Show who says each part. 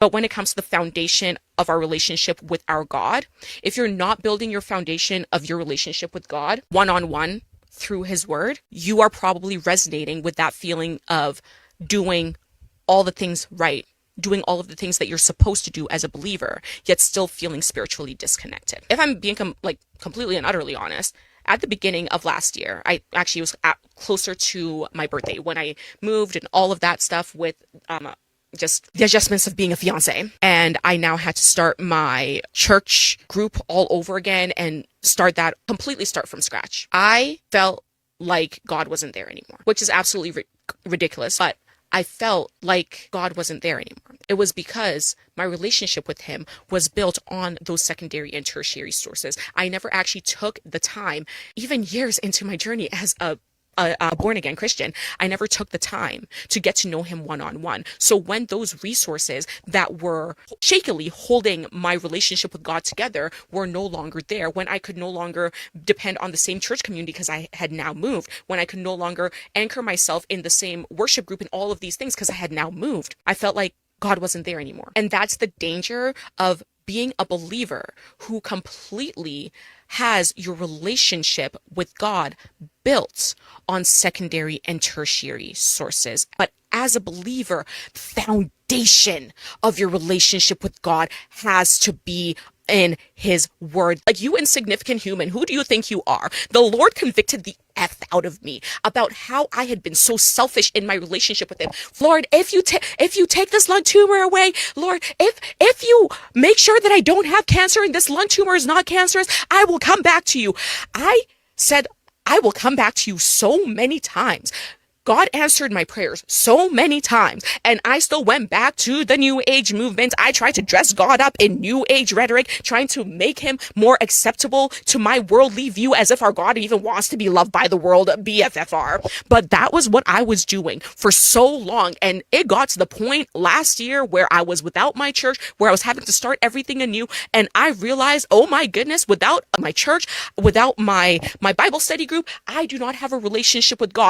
Speaker 1: But when it comes to the foundation of our relationship with our God, if you're not building your foundation of your relationship with God one-on-one through his word, you are probably resonating with that feeling of doing all the things right, doing all of the things that you're supposed to do as a believer, yet still feeling spiritually disconnected. If I'm being completely and utterly honest, at the beginning of last year, I actually was closer to my birthday when I moved and all of that stuff with just the adjustments of being a fiance. And I now had to start my church group all over again and completely start from scratch. I felt like God wasn't there anymore, which is absolutely ridiculous, but I felt like God wasn't there anymore. It was because my relationship with him was built on those secondary and tertiary sources. I never actually took the time, even years into my journey as a born-again Christian, I never took the time to get to know him one-on-one. So when those resources that were shakily holding my relationship with God together were no longer there, when I could no longer depend on the same church community because I had now moved, when I could no longer anchor myself in the same worship group and all of these things because I had now moved, I felt like God wasn't there anymore. And that's the danger of being a believer who completely has your relationship with God built on secondary and tertiary sources. But as a believer, the foundation of your relationship with God has to be in his word. Like, you insignificant human, who do you think you are? The Lord convicted the F out of me about how I had been so selfish in my relationship with him. Lord, if you take this lung tumor away, Lord, if you make sure that I don't have cancer and this lung tumor is not cancerous, I will come back to you. I said, I will come back to you so many times. God answered my prayers so many times, and I still went back to the New Age movement. I tried to dress God up in New Age rhetoric, trying to make him more acceptable to my worldly view, as if our God even wants to be loved by the world, BFFR. But that was what I was doing for so long, and it got to the point last year where I was without my church, where I was having to start everything anew, and I realized, oh my goodness, without my church, without my Bible study group, I do not have a relationship with God.